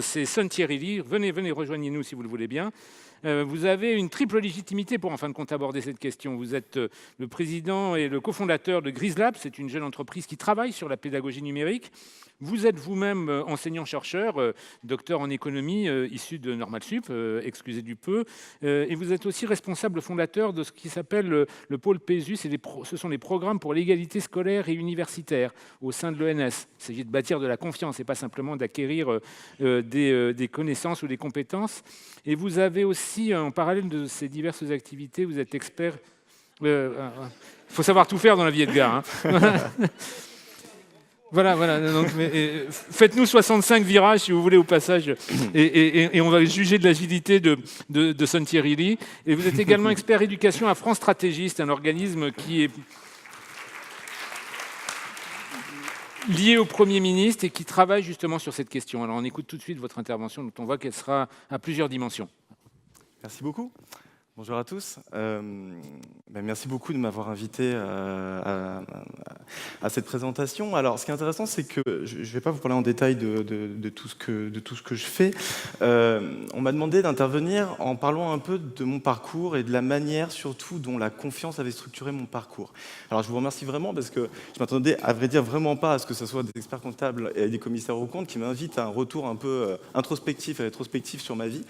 C'est Son Thierry. Venez, rejoignez-nous si vous le voulez bien. Vous avez une triple légitimité pour, en fin de compte, aborder cette question. Vous êtes le président et le cofondateur de GrisLab. C'est une jeune entreprise qui travaille sur la pédagogie numérique. Vous êtes vous-même enseignant-chercheur, docteur en économie, issu de Normal Sup, excusez du peu. Et vous êtes aussi responsable fondateur de ce qui s'appelle le pôle PESUS. Ce sont les programmes pour l'égalité scolaire et universitaire au sein de l'ENS. Il s'agit de bâtir de la confiance et pas simplement d'acquérir des connaissances ou des compétences. Et vous avez aussi, en parallèle de ces diverses activités, vous êtes expert... Il faut savoir tout faire dans la vie, Edgar. Voilà. Donc, faites-nous 65 virages, si vous voulez, au passage. Et on va juger de l'agilité de Son Thierry. Et vous êtes également expert éducation à France Stratégie. C'est un organisme qui est lié au Premier ministre et qui travaille justement sur cette question. Alors, on écoute tout de suite votre intervention, dont on voit qu'elle sera à plusieurs dimensions. Merci beaucoup. Bonjour à tous. Merci beaucoup de m'avoir invité à cette présentation. Alors, ce qui est intéressant, c'est que je ne vais pas vous parler en détail de tout ce que je fais. On m'a demandé d'intervenir en parlant un peu de mon parcours et de la manière, surtout, dont la confiance avait structuré mon parcours. Alors, je vous remercie vraiment parce que je m'attendais, à vrai dire, vraiment pas à ce que ce soit des experts comptables et des commissaires aux comptes qui m'invitent à un retour un peu introspectif et rétrospectif sur ma vie.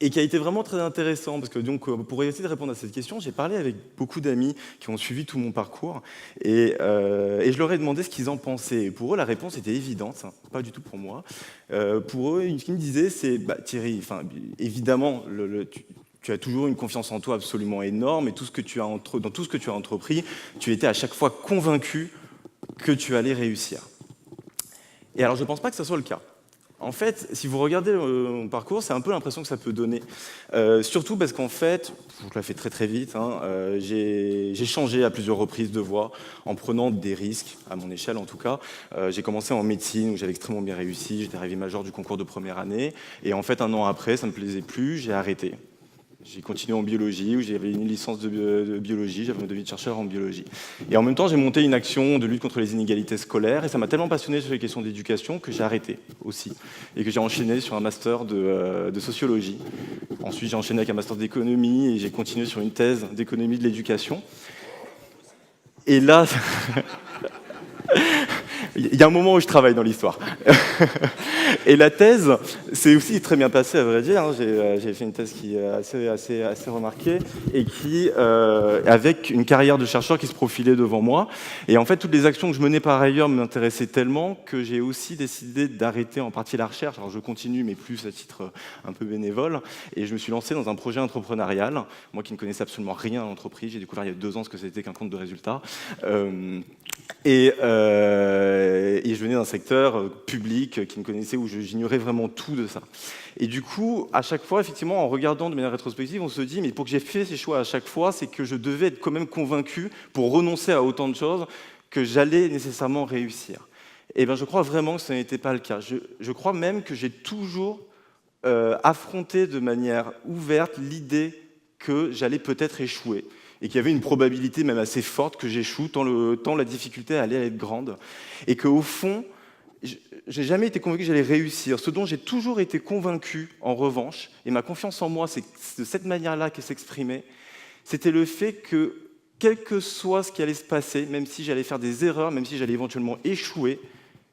Et qui a été vraiment très intéressant, parce que donc, pour essayer de répondre à cette question, j'ai parlé avec beaucoup d'amis qui ont suivi tout mon parcours, et je leur ai demandé ce qu'ils en pensaient. Et pour eux, la réponse était évidente, hein, pas du tout pour moi. Pour eux, ce qu'ils me disaient, c'est Thierry, évidemment, tu as toujours une confiance en toi absolument énorme, et dans tout ce que tu as entrepris, tu étais à chaque fois convaincu que tu allais réussir. Et alors, je ne pense pas que ce soit le cas. En fait, si vous regardez mon parcours, c'est un peu l'impression que ça peut donner. Surtout parce qu'en fait, je vous la fais très très vite, j'ai changé à plusieurs reprises de voie en prenant des risques, à mon échelle en tout cas. J'ai commencé en médecine où j'avais extrêmement bien réussi, j'étais arrivé major du concours de première année. Et en fait, un an après, ça ne me plaisait plus, j'ai arrêté. J'ai continué en biologie, où j'avais une licence de biologie, j'avais un devis de chercheur en biologie. Et en même temps, j'ai monté une action de lutte contre les inégalités scolaires, et ça m'a tellement passionné sur les questions d'éducation que j'ai arrêté aussi, et que j'ai enchaîné sur un master de sociologie. Ensuite, j'ai enchaîné avec un master d'économie, et j'ai continué sur une thèse d'économie de l'éducation. Et là... Il y a un moment où je travaille dans l'histoire. Et la thèse, c'est aussi très bien passé, à vrai dire. J'ai fait une thèse qui est assez remarquée et qui, avec une carrière de chercheur qui se profilait devant moi. Et en fait, toutes les actions que je menais par ailleurs m'intéressaient tellement que j'ai aussi décidé d'arrêter en partie la recherche. Alors je continue, mais plus à titre un peu bénévole. Et je me suis lancé dans un projet entrepreneurial. Moi qui ne connaissais absolument rien à l'entreprise, j'ai découvert il y a 2 ans ce que c'était qu'un compte de résultats. Et je venais d'un secteur public qui me connaissait, où j'ignorais vraiment tout de ça. Et du coup, à chaque fois, effectivement, en regardant de manière rétrospective, on se dit, mais pour que j'ai fait ces choix à chaque fois, c'est que je devais être quand même convaincu, pour renoncer à autant de choses, que j'allais nécessairement réussir. Et bien, je crois vraiment que ce n'était pas le cas. Je crois même que j'ai toujours affronté de manière ouverte l'idée que j'allais peut-être échouer. Et qu'il y avait une probabilité même assez forte que j'échoue, tant la difficulté allait être grande. Et qu'au fond, j'ai jamais été convaincu que j'allais réussir. Ce dont j'ai toujours été convaincu, en revanche, et ma confiance en moi, c'est de cette manière-là qu'elle s'exprimait, c'était le fait que, quel que soit ce qui allait se passer, même si j'allais faire des erreurs, même si j'allais éventuellement échouer,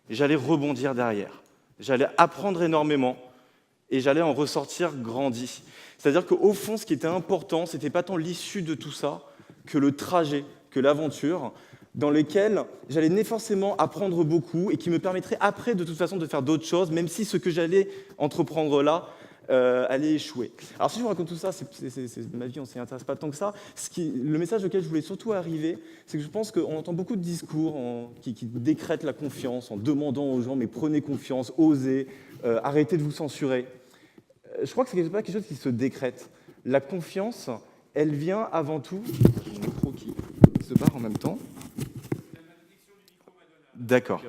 j'allais rebondir derrière. J'allais apprendre énormément, et j'allais en ressortir grandi. C'est-à-dire qu'au fond, ce qui était important, ce n'était pas tant l'issue de tout ça, que le trajet, que l'aventure, dans lequel j'allais forcément apprendre beaucoup et qui me permettrait après, de toute façon, de faire d'autres choses, même si ce que j'allais entreprendre là allait échouer. Alors si je vous raconte tout ça, ma vie, on ne s'y intéresse pas tant que ça. Le message auquel je voulais surtout arriver, c'est que je pense qu'on entend beaucoup de discours qui décrètent la confiance, en demandant aux gens « mais prenez confiance, osez, arrêtez de vous censurer ». Je crois que ce n'est pas quelque chose qui se décrète. La confiance, elle vient avant tout... J'ai mon micro qui se barre en même temps. D'accord.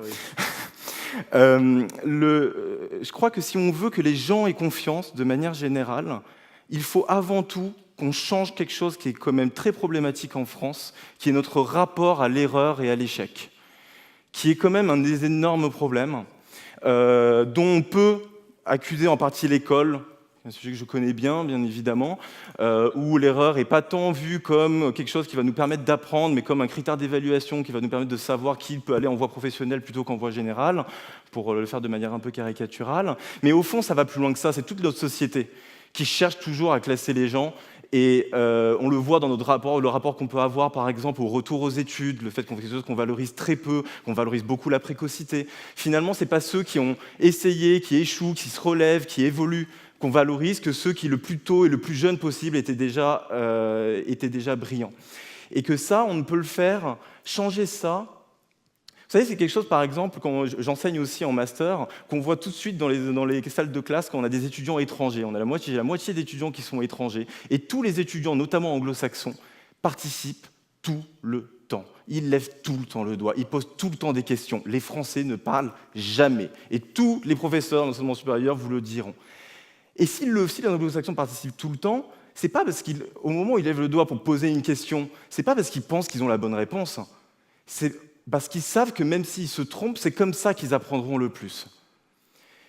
Je crois que si on veut que les gens aient confiance, de manière générale, il faut avant tout qu'on change quelque chose qui est quand même très problématique en France, qui est notre rapport à l'erreur et à l'échec, qui est quand même un des énormes problèmes. dont on peut accuser en partie l'école, un sujet que je connais bien évidemment, où l'erreur n'est pas tant vue comme quelque chose qui va nous permettre d'apprendre, mais comme un critère d'évaluation qui va nous permettre de savoir qui peut aller en voie professionnelle plutôt qu'en voie générale, pour le faire de manière un peu caricaturale. Mais au fond, ça va plus loin que ça, c'est toute notre société qui cherche toujours à classer les gens. Et on le voit dans notre rapport, le rapport qu'on peut avoir par exemple au retour aux études, le fait qu'on fait quelque chose qu'on valorise très peu, qu'on valorise beaucoup la précocité. Finalement, ce n'est pas ceux qui ont essayé, qui échouent, qui se relèvent, qui évoluent, qu'on valorise, que ceux qui le plus tôt et le plus jeune possible étaient déjà brillants. Et que ça, on ne peut le faire, changer ça. Vous savez, c'est quelque chose, par exemple, quand j'enseigne aussi en master, qu'on voit tout de suite dans les salles de classe quand on a des étudiants étrangers. On a la moitié d'étudiants qui sont étrangers. Et tous les étudiants, notamment anglo-saxons, participent tout le temps. Ils lèvent tout le temps le doigt, ils posent tout le temps des questions. Les Français ne parlent jamais. Et tous les professeurs d'enseignement supérieur vous le diront. Et si les anglo-saxons participent tout le temps, c'est pas parce qu'au moment où ils lèvent le doigt pour poser une question, c'est pas parce qu'ils pensent qu'ils ont la bonne réponse. C'est parce qu'ils savent que même s'ils se trompent, c'est comme ça qu'ils apprendront le plus.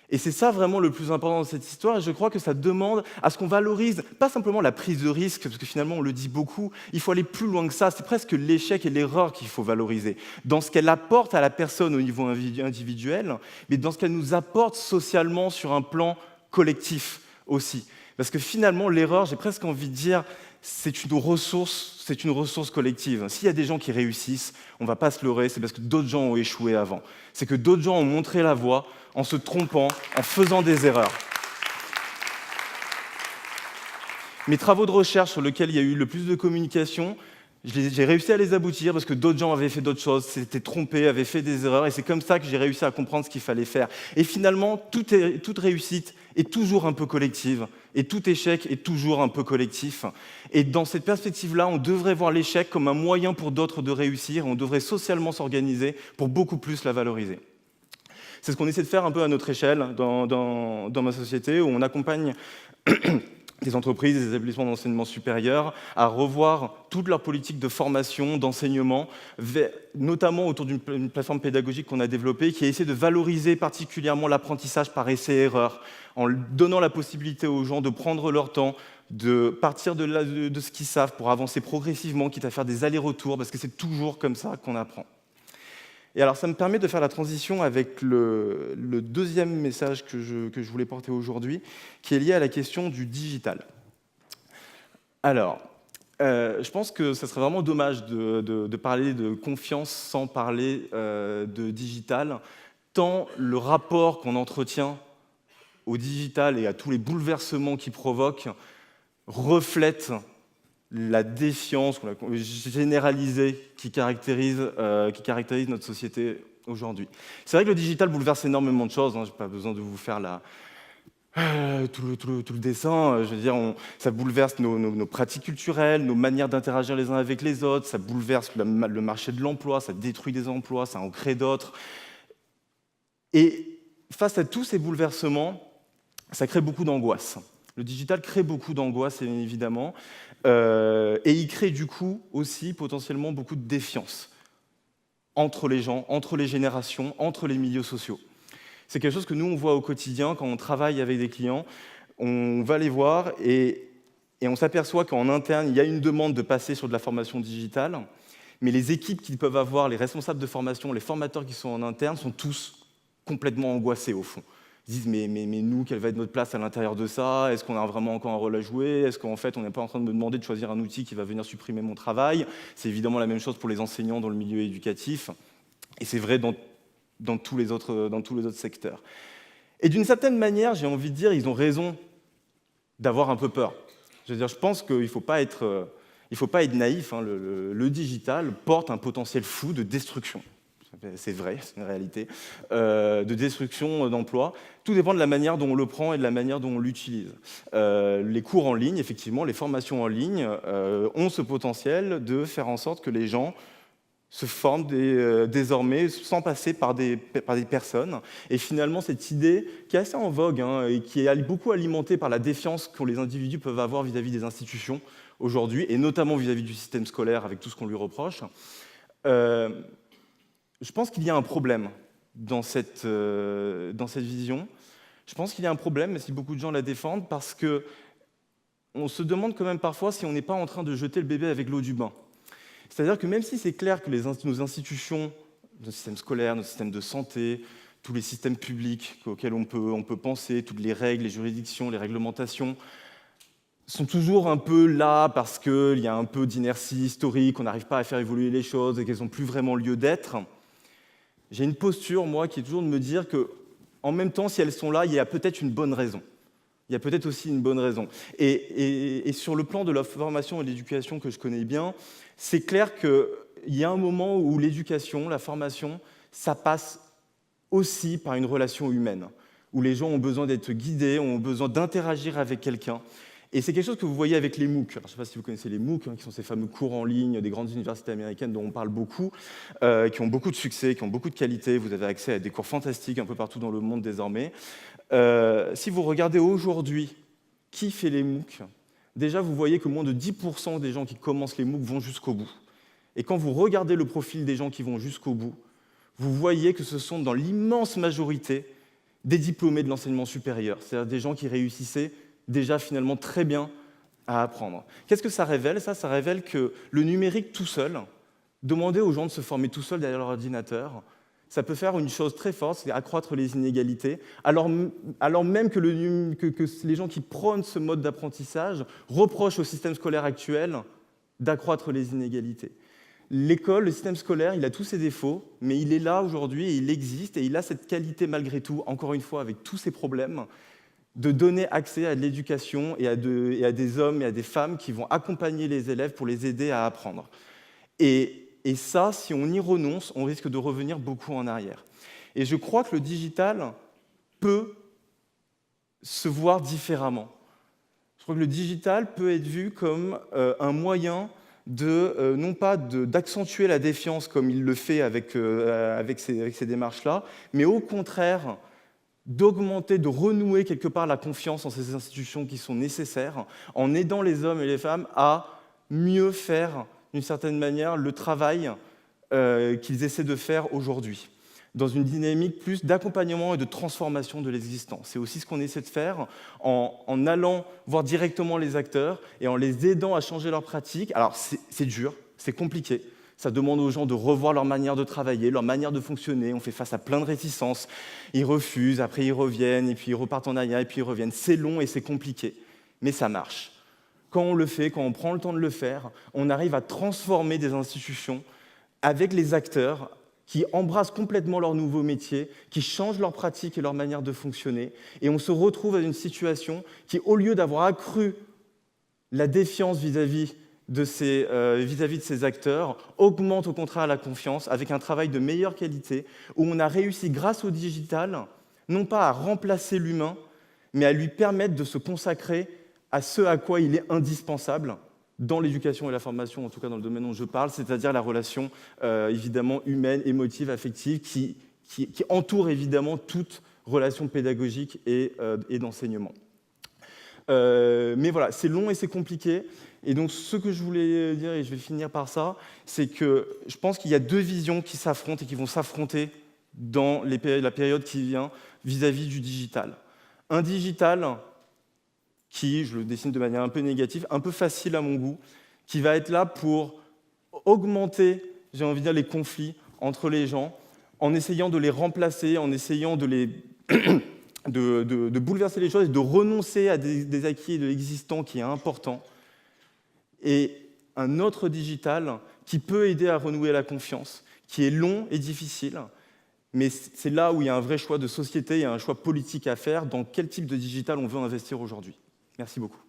Et c'est ça vraiment le plus important dans cette histoire, et je crois que ça demande à ce qu'on valorise, pas simplement la prise de risque, parce que finalement on le dit beaucoup, il faut aller plus loin que ça, c'est presque l'échec et l'erreur qu'il faut valoriser, dans ce qu'elle apporte à la personne au niveau individuel, mais dans ce qu'elle nous apporte socialement sur un plan collectif aussi. Parce que finalement, l'erreur, j'ai presque envie de dire, c'est une ressource collective. S'il y a des gens qui réussissent, on ne va pas se leurrer, c'est parce que d'autres gens ont échoué avant. C'est que d'autres gens ont montré la voie en se trompant, en faisant des erreurs. Mes travaux de recherche sur lesquels il y a eu le plus de communication, j'ai réussi à les aboutir parce que d'autres gens avaient fait d'autres choses, s'étaient trompés, avaient fait des erreurs, et c'est comme ça que j'ai réussi à comprendre ce qu'il fallait faire. Et finalement, toute réussite est toujours un peu collective, et tout échec est toujours un peu collectif. Et dans cette perspective-là, on devrait voir l'échec comme un moyen pour d'autres de réussir, et on devrait socialement s'organiser pour beaucoup plus la valoriser. C'est ce qu'on essaie de faire un peu à notre échelle dans ma société, où on accompagne des entreprises, des établissements d'enseignement supérieur à revoir toute leur politique de formation, d'enseignement, notamment autour d'une plateforme pédagogique qu'on a développée qui a essayé de valoriser particulièrement l'apprentissage par essai-erreur, en donnant la possibilité aux gens de prendre leur temps, de partir de ce qu'ils savent pour avancer progressivement, quitte à faire des allers-retours, parce que c'est toujours comme ça qu'on apprend. Et alors, ça me permet de faire la transition avec le deuxième message que je voulais porter aujourd'hui, qui est lié à la question du digital. Alors, je pense que ce serait vraiment dommage de parler de confiance sans parler de digital, tant le rapport qu'on entretient au digital et à tous les bouleversements qu'il provoque reflète la défiance généralisée qui caractérise notre société aujourd'hui. C'est vrai que le digital bouleverse énormément de choses, je n'ai pas besoin de vous faire tout le dessin. Je veux dire, ça bouleverse nos pratiques culturelles, nos manières d'interagir les uns avec les autres, ça bouleverse le marché de l'emploi, ça détruit des emplois, ça en crée d'autres. Et face à tous ces bouleversements, ça crée beaucoup d'angoisse. Le digital crée beaucoup d'angoisse, évidemment, et il crée du coup aussi potentiellement beaucoup de défiance entre les gens, entre les générations, entre les milieux sociaux. C'est quelque chose que nous, on voit au quotidien quand on travaille avec des clients. On va les voir et on s'aperçoit qu'en interne, il y a une demande de passer sur de la formation digitale, mais les équipes qu'ils peuvent avoir, les responsables de formation, les formateurs qui sont en interne, sont tous complètement angoissés au fond. Ils disent mais nous, quelle va être notre place à l'intérieur de ça? Est-ce qu'on a vraiment encore un rôle à jouer? Est-ce qu'en fait, on n'est pas en train de me demander de choisir un outil qui va venir supprimer mon travail? C'est évidemment la même chose pour les enseignants dans le milieu éducatif, et c'est vrai dans tous les autres secteurs. Et d'une certaine manière, j'ai envie de dire, ils ont raison d'avoir un peu peur. Je veux dire, je pense qu'il ne faut pas être naïf. Le digital porte un potentiel fou de destruction. C'est vrai, c'est une réalité, de destruction d'emplois. Tout dépend de la manière dont on le prend et de la manière dont on l'utilise. Les cours en ligne, effectivement, les formations en ligne ont ce potentiel de faire en sorte que les gens se forment désormais sans passer par des personnes. Et finalement, cette idée qui est assez en vogue et qui est beaucoup alimentée par la défiance que les individus peuvent avoir vis-à-vis des institutions aujourd'hui, et notamment vis-à-vis du système scolaire avec tout ce qu'on lui reproche, je pense qu'il y a un problème dans cette vision. Je pense qu'il y a un problème, mais si beaucoup de gens la défendent, parce qu'on se demande quand même parfois si on n'est pas en train de jeter le bébé avec l'eau du bain. C'est-à-dire que même si c'est clair que nos institutions, nos systèmes scolaires, nos systèmes de santé, tous les systèmes publics auxquels on peut penser, toutes les règles, les juridictions, les réglementations, sont toujours un peu là parce qu'il y a un peu d'inertie historique, on n'arrive pas à faire évoluer les choses et qu'elles n'ont plus vraiment lieu d'être. J'ai une posture, moi, qui est toujours de me dire qu'en même temps, si elles sont là, il y a peut-être une bonne raison. Il y a peut-être aussi une bonne raison. Et sur le plan de la formation et de l'éducation que je connais bien, c'est clair qu'il y a un moment où l'éducation, la formation, ça passe aussi par une relation humaine, où les gens ont besoin d'être guidés, ont besoin d'interagir avec quelqu'un. Et c'est quelque chose que vous voyez avec les MOOC. Alors, je ne sais pas si vous connaissez les MOOC, qui sont ces fameux cours en ligne des grandes universités américaines dont on parle beaucoup, qui ont beaucoup de succès, qui ont beaucoup de qualité. Vous avez accès à des cours fantastiques un peu partout dans le monde désormais. Si vous regardez aujourd'hui qui fait les MOOC, déjà vous voyez que moins de 10% des gens qui commencent les MOOC vont jusqu'au bout. Et quand vous regardez le profil des gens qui vont jusqu'au bout, vous voyez que ce sont dans l'immense majorité des diplômés de l'enseignement supérieur, c'est-à-dire des gens qui réussissaient déjà finalement très bien à apprendre. Qu'est-ce que ça révèle ? Ça révèle que le numérique tout seul, demander aux gens de se former tout seuls derrière leur ordinateur, ça peut faire une chose très forte, c'est accroître les inégalités, alors même que les gens qui prônent ce mode d'apprentissage reprochent au système scolaire actuel d'accroître les inégalités. L'école, le système scolaire, il a tous ses défauts, mais il est là aujourd'hui et il existe, et il a cette qualité malgré tout, encore une fois, avec tous ses problèmes, de donner accès à de l'éducation et à des hommes et à des femmes qui vont accompagner les élèves pour les aider à apprendre. Et ça, si on y renonce, on risque de revenir beaucoup en arrière. Et je crois que le digital peut se voir différemment. Je crois que le digital peut être vu comme un moyen non pas d'accentuer la défiance comme il le fait avec ces démarches-là, mais au contraire d'augmenter, de renouer quelque part la confiance en ces institutions qui sont nécessaires, en aidant les hommes et les femmes à mieux faire, d'une certaine manière, le travail qu'ils essaient de faire aujourd'hui, dans une dynamique plus d'accompagnement et de transformation de l'existant. C'est aussi ce qu'on essaie de faire en allant voir directement les acteurs et en les aidant à changer leurs pratiques. Alors, c'est dur, c'est compliqué. Ça demande aux gens de revoir leur manière de travailler, leur manière de fonctionner. On fait face à plein de réticences. Ils refusent, après ils reviennent, et puis ils repartent en arrière, et puis ils reviennent. C'est long et c'est compliqué, mais ça marche. Quand on le fait, quand on prend le temps de le faire, on arrive à transformer des institutions avec les acteurs qui embrassent complètement leur nouveau métier, qui changent leurs pratiques et leur manière de fonctionner. Et on se retrouve à une situation qui, au lieu d'avoir accru la défiance vis-à-vis de ces acteurs, augmente au contraire la confiance avec un travail de meilleure qualité, où on a réussi, grâce au digital, non pas à remplacer l'humain, mais à lui permettre de se consacrer à ce à quoi il est indispensable dans l'éducation et la formation, en tout cas dans le domaine dont je parle, c'est-à-dire la relation évidemment humaine, émotive, affective, qui entoure évidemment toute relation pédagogique et d'enseignement. Mais voilà, c'est long et c'est compliqué. Et donc, ce que je voulais dire, et je vais finir par ça, c'est que je pense qu'il y a deux visions qui s'affrontent et qui vont s'affronter dans la période qui vient vis-à-vis du digital. Un digital qui, je le dessine de manière un peu négative, un peu facile à mon goût, qui va être là pour augmenter, j'ai envie de dire, les conflits entre les gens, en essayant de les remplacer, en essayant de bouleverser les choses et de renoncer à des acquis de l'existant qui est important. Et un autre digital qui peut aider à renouer la confiance, qui est long et difficile, mais c'est là où il y a un vrai choix de société, il y a un choix politique à faire dans quel type de digital on veut investir aujourd'hui. Merci beaucoup.